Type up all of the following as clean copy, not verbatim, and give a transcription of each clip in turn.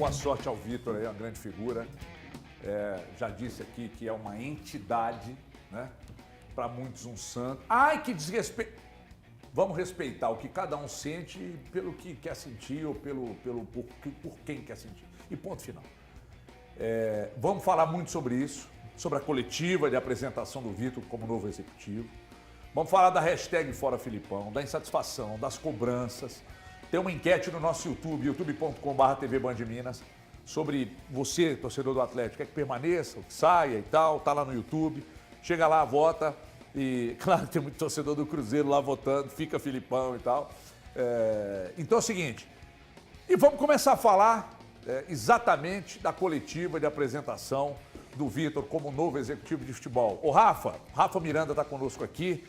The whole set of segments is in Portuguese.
Boa sorte ao Vitor aí, uma grande figura. Já disse aqui que é uma entidade, né? Para muitos um santo. Ai, que desrespeito! Vamos respeitar o que cada um sente pelo que quer sentir ou por quem quer sentir. E ponto final. Vamos falar muito sobre isso, sobre a coletiva de apresentação do Vitor como novo executivo. Vamos falar da hashtag Fora Filipão, da insatisfação, das cobranças. Tem uma enquete no nosso YouTube, youtube.com/TV Band Minas, sobre você, torcedor do Atlético, quer que permaneça, que saia e tal, tá lá no YouTube. Chega lá, vota e, claro, tem muito torcedor do Cruzeiro lá votando, fica Filipão e tal. Então é o seguinte, e vamos começar a falar exatamente da coletiva de apresentação do Vitor como novo executivo de futebol. O Rafa Miranda está conosco aqui.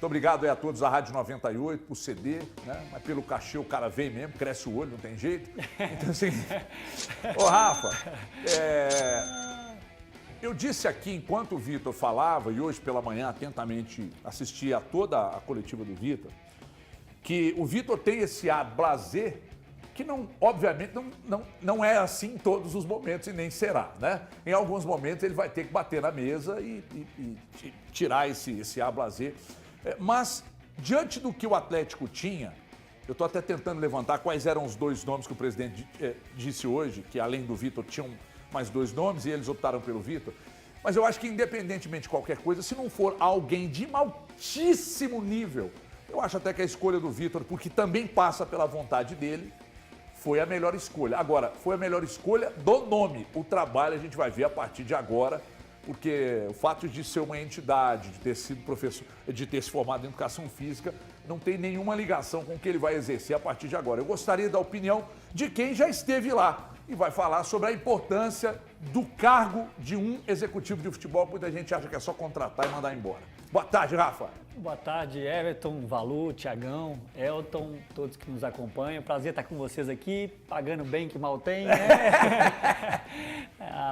Muito obrigado aí a todos da Rádio 98 por CD, né? Mas pelo cachê o cara vem mesmo, cresce o olho, não tem jeito. Então assim, ô Rafa, eu disse aqui enquanto o Vitor falava, e hoje pela manhã atentamente assisti a toda a coletiva do Vitor, que o Vitor tem esse ar blasé que não, obviamente não é assim em todos os momentos e nem será, né? Em alguns momentos ele vai ter que bater na mesa e tirar esse ar blasé. Mas, diante do que o Atlético tinha, eu estou até tentando levantar quais eram os dois nomes que o presidente disse hoje, que além do Vitor tinham mais dois nomes e eles optaram pelo Vitor. Mas eu acho que independentemente de qualquer coisa, se não for alguém de altíssimo nível, eu acho até que a escolha do Vitor, porque também passa pela vontade dele, foi a melhor escolha. Agora, foi a melhor escolha do nome. O trabalho a gente vai ver a partir de agora, porque o fato de ser uma entidade, de ter sido professor, de ter se formado em educação física, não tem nenhuma ligação com o que ele vai exercer a partir de agora. Eu gostaria da opinião de quem já esteve lá e vai falar sobre a importância do cargo de um executivo de futebol. Muita gente acha que é só contratar e mandar embora. Boa tarde, Rafa. Boa tarde, Everton, Valu, Tiagão, Elton, todos que nos acompanham. Prazer estar com vocês aqui, pagando bem que mal tem, né?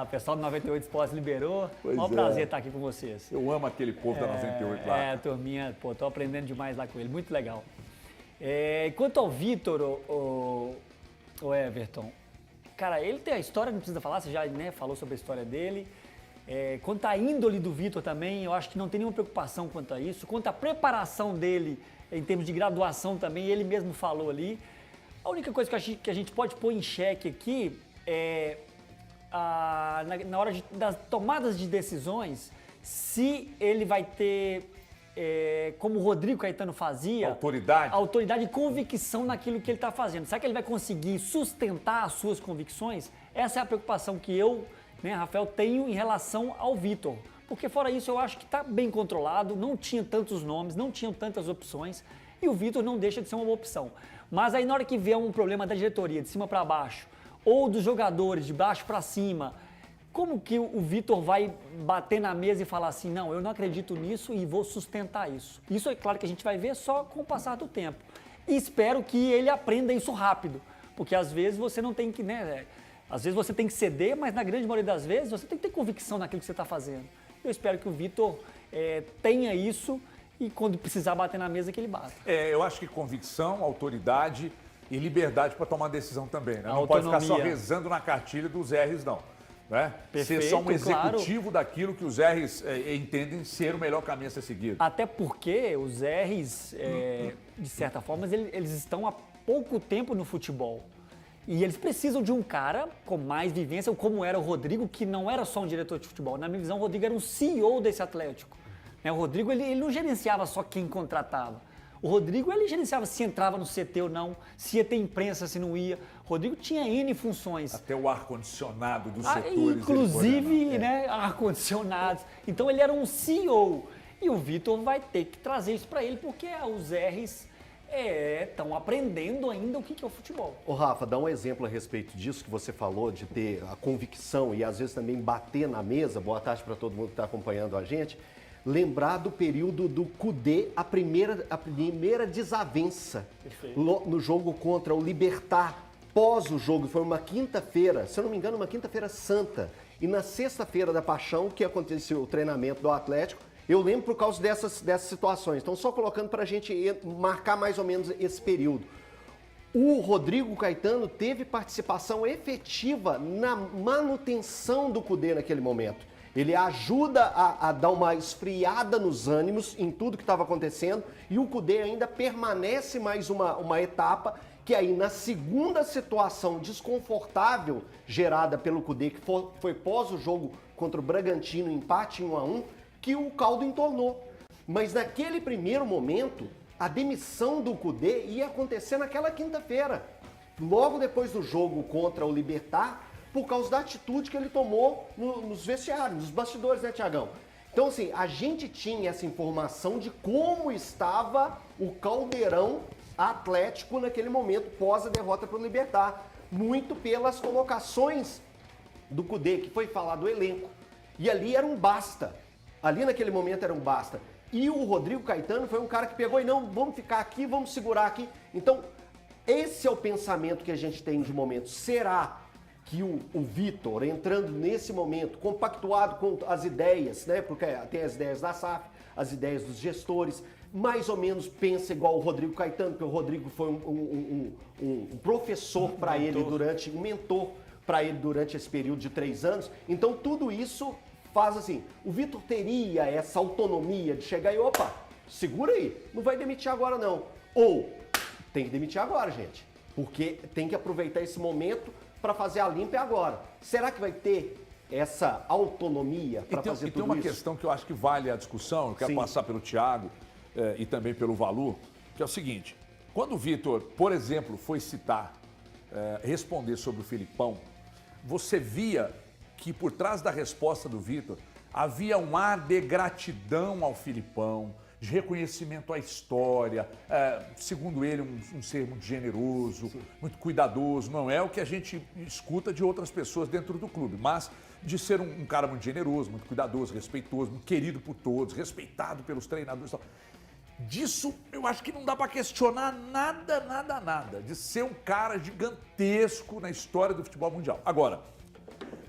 O pessoal do 98 Esportes liberou. Maior prazer estar aqui com vocês. Eu amo aquele povo da 98 lá. Turminha, tô aprendendo demais lá com ele, muito legal. Quanto ao Vitor, o Everton, cara, ele tem a história, não precisa falar, você já falou sobre a história dele. Quanto à índole do Vitor também, eu acho que não tem nenhuma preocupação quanto a isso. Quanto à preparação dele, em termos de graduação também, ele mesmo falou ali. A única coisa que a gente pode pôr em xeque aqui é, na hora das tomadas de decisões, se ele vai ter, como o Rodrigo Caetano fazia, autoridade e convicção naquilo que ele está fazendo. Será que ele vai conseguir sustentar as suas convicções? Essa é a preocupação que eu, Rafael, tenho em relação ao Vitor. Porque fora isso eu acho que está bem controlado, não tinha tantos nomes, não tinham tantas opções e o Vitor não deixa de ser uma opção. Mas aí na hora que vier um problema da diretoria, de cima para baixo, ou dos jogadores, de baixo para cima, como que o Vitor vai bater na mesa e falar assim, não, eu não acredito nisso e vou sustentar isso? Isso é claro que a gente vai ver só com o passar do tempo. E espero que ele aprenda isso rápido, porque às vezes você não tem que, às vezes você tem que ceder, mas na grande maioria das vezes você tem que ter convicção naquilo que você está fazendo. Eu espero que o Vitor tenha isso e quando precisar bater na mesa que ele bata. Eu acho que convicção, autoridade e liberdade para tomar decisão também, né? Não autonomia. pode ficar só rezando na cartilha dos R's, não. Né? Perfeito, ser só um executivo claro. Daquilo que os R's entendem ser o melhor caminho a ser seguido. Até porque os R's, de certa forma, eles estão há pouco tempo no futebol. E eles precisam de um cara com mais vivência, como era o Rodrigo, que não era só um diretor de futebol. Na minha visão, o Rodrigo era um CEO desse Atlético. O Rodrigo, ele não gerenciava só quem contratava. O Rodrigo, ele gerenciava se entrava no CT ou não, se ia ter imprensa, se não ia. O Rodrigo tinha N funções. Até o ar-condicionado dos setores. Inclusive, ar-condicionados. Então, ele era um CEO. E o Vitor vai ter que trazer isso para ele, porque os R's estão aprendendo ainda o que é o futebol. Ô Rafa, dá um exemplo a respeito disso que você falou, de ter a convicção e às vezes também bater na mesa. Boa tarde para todo mundo que está acompanhando a gente. Lembrar do período do Cudê, a primeira desavença no jogo contra o Libertad. Pós o jogo, foi uma quinta-feira, se eu não me engano, uma quinta-feira santa. E na sexta-feira da Paixão, que aconteceu o treinamento do Atlético, eu lembro por causa dessas situações. Então, só colocando para a gente marcar mais ou menos esse período. o Rodrigo Caetano teve participação efetiva na manutenção do Kudê naquele momento. Ele ajuda a dar uma esfriada nos ânimos em tudo que estava acontecendo e o Kudê ainda permanece mais uma etapa que aí na segunda situação desconfortável gerada pelo Kudê, que foi pós o jogo contra o Bragantino, empate em 1-1, que o caldo entornou. Mas naquele primeiro momento, a demissão do Kudê ia acontecer naquela quinta-feira, logo depois do jogo contra o Libertad, por causa da atitude que ele tomou nos vestiários, nos bastidores, né, Tiagão? Então, assim, a gente tinha essa informação de como estava o caldeirão atlético naquele momento, pós a derrota para o Libertad, muito pelas colocações do Kudê, que foi falar do elenco. E ali era um basta. Ali naquele momento era um basta. E o Rodrigo Caetano foi um cara que pegou e não, vamos ficar aqui, vamos segurar aqui. Então, esse é o pensamento que a gente tem de momento. Será que o Vitor, entrando nesse momento, compactuado com as ideias, né? Porque tem as ideias da SAF, as ideias dos gestores, mais ou menos pensa igual o Rodrigo Caetano, porque o Rodrigo foi um professor para ele um mentor para ele durante esse período de 3 anos. Então tudo isso faz assim, o Vitor teria essa autonomia de chegar e, opa, segura aí, não vai demitir agora não. Ou, tem que demitir agora, gente, porque tem que aproveitar esse momento para fazer a limpa agora. Será que vai ter essa autonomia para fazer tudo isso? E tem uma questão que eu acho que vale a discussão, eu quero passar pelo Thiago e também pelo Valu, que é o seguinte, quando o Vitor, por exemplo, foi citar, responder sobre o Filipão, você via que por trás da resposta do Vitor havia um ar de gratidão ao Filipão, de reconhecimento à história, segundo ele, um ser muito generoso, muito cuidadoso. Não é o que a gente escuta de outras pessoas dentro do clube, mas de ser um cara muito generoso, muito cuidadoso, respeitoso, muito querido por todos, respeitado pelos treinadores. Disso eu acho que não dá para questionar nada, de ser um cara gigantesco na história do futebol mundial. Agora,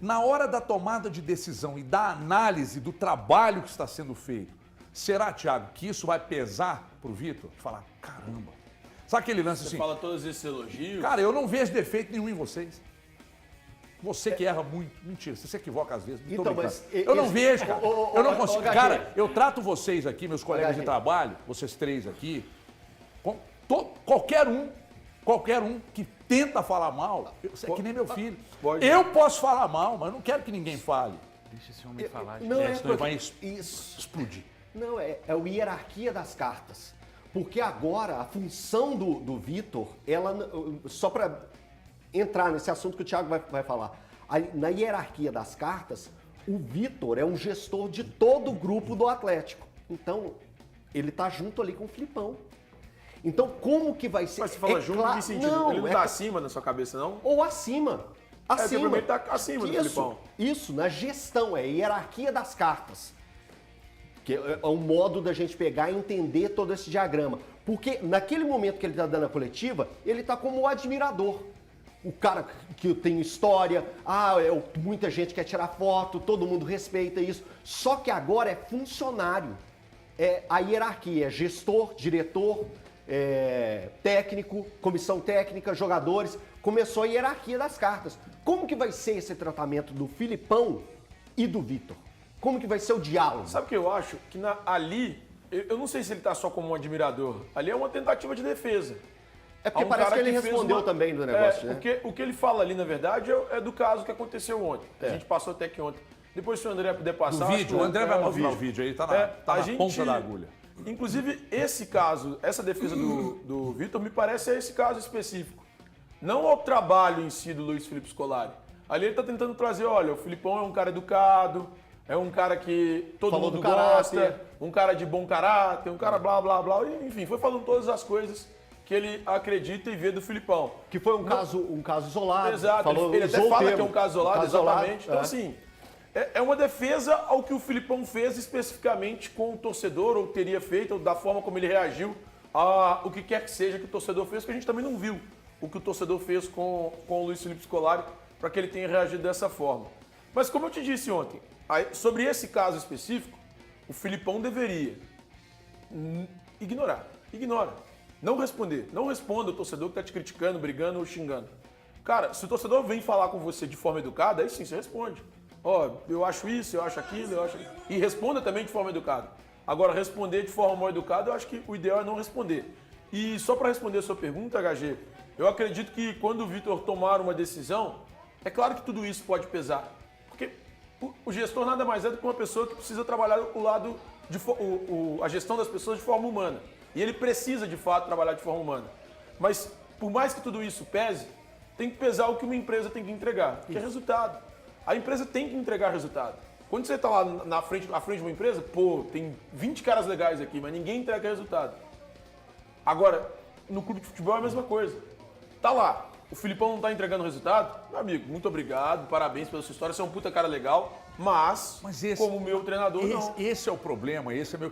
na hora da tomada de decisão e da análise do trabalho que está sendo feito, será, Thiago, que isso vai pesar pro Vitor? Falar, caramba. Sabe aquele lance assim? Você fala todos esses elogios. Cara, eu não vejo defeito nenhum em vocês. Você que erra muito. Mentira, você se equivoca às vezes. Então, mas eu não vejo, cara. Eu não consigo. Gaguinha. Cara, eu trato vocês aqui, meus colegas de trabalho, vocês 3 aqui, qualquer um que tenta falar mal, é que nem meu filho. Eu posso falar mal, mas eu não quero que ninguém fale. Deixa esse homem falar. Senão ele vai explodir. Não, é a hierarquia das cartas. Porque agora a função do Vitor, ela, só para entrar nesse assunto que o Thiago vai falar, na hierarquia das cartas, o Vitor é um gestor de todo o grupo do Atlético. Então, ele tá junto ali com o Filipão. Então, como que vai ser? Mas você fala junto em que sentido? Não, ele não tá acima da sua cabeça, não? Ou acima. Acima. Ele tá acima do Filipão. Isso, na gestão, é a hierarquia das cartas. Que é um modo da gente pegar e entender todo esse diagrama. Porque naquele momento que ele está dando a coletiva, ele está como o admirador. O cara que tem história, muita gente quer tirar foto, todo mundo respeita isso. Só que agora é funcionário. É a hierarquia, é gestor, diretor, técnico, comissão técnica, jogadores. Começou a hierarquia das cartas. Como que vai ser esse tratamento do Filipão e do Vitor? Como que vai ser o diálogo? Sabe o que eu acho? Que ali, eu não sei se ele tá só como um admirador. Ali é uma tentativa de defesa. É porque parece que ele respondeu também do negócio, né? Porque o que ele fala ali, na verdade, é do caso que aconteceu ontem. A gente passou até que ontem. Depois, se o André puder passar... O vídeo, o André vai mostrar o vídeo aí, tá na ponta da agulha. Inclusive, esse caso, essa defesa do Vitor, me parece esse caso específico. Não ao trabalho em si do Luiz Felipe Scolari. Ali ele tá tentando trazer, olha, o Filipão é um cara educado, é um cara que todo mundo gosta, um cara de bom caráter, um cara blá, blá, blá. Enfim, foi falando todas as coisas que ele acredita e vê do Filipão. Que foi um caso isolado. Exato, ele até fala que é um caso isolado, exatamente. Então, assim, é uma defesa ao que o Filipão fez especificamente com o torcedor, ou teria feito, ou da forma como ele reagiu a o que quer que seja que o torcedor fez, que a gente também não viu o que o torcedor fez com o Luiz Felipe Scolari para que ele tenha reagido dessa forma. Mas como eu te disse ontem, sobre esse caso específico, o Filipão deveria ignorar. Não responder. Não responda o torcedor que tá te criticando, brigando ou xingando. Cara, se o torcedor vem falar com você de forma educada, aí sim, você responde. Ó, eu acho isso, eu acho aquilo, eu acho... E responda também de forma educada. Agora, responder de forma mal educada, eu acho que o ideal é não responder. E só para responder a sua pergunta, HG, eu acredito que quando o Vitor tomar uma decisão, é claro que tudo isso pode pesar. Porque o gestor nada mais é do que uma pessoa que precisa trabalhar o lado de a gestão das pessoas de forma humana. E ele precisa, de fato, trabalhar de forma humana. Mas, por mais que tudo isso pese, tem que pesar o que uma empresa tem que entregar, que é resultado. A empresa tem que entregar resultado. Quando você está lá na frente de uma empresa, pô, tem 20 caras legais aqui, mas ninguém entrega resultado. Agora, no clube de futebol é a mesma coisa. Tá lá, o Filipão não está entregando resultado, meu amigo, muito obrigado, parabéns pela sua história, você é um puta cara legal, mas esse, como meu treinador, não. Esse é o problema, esse é meu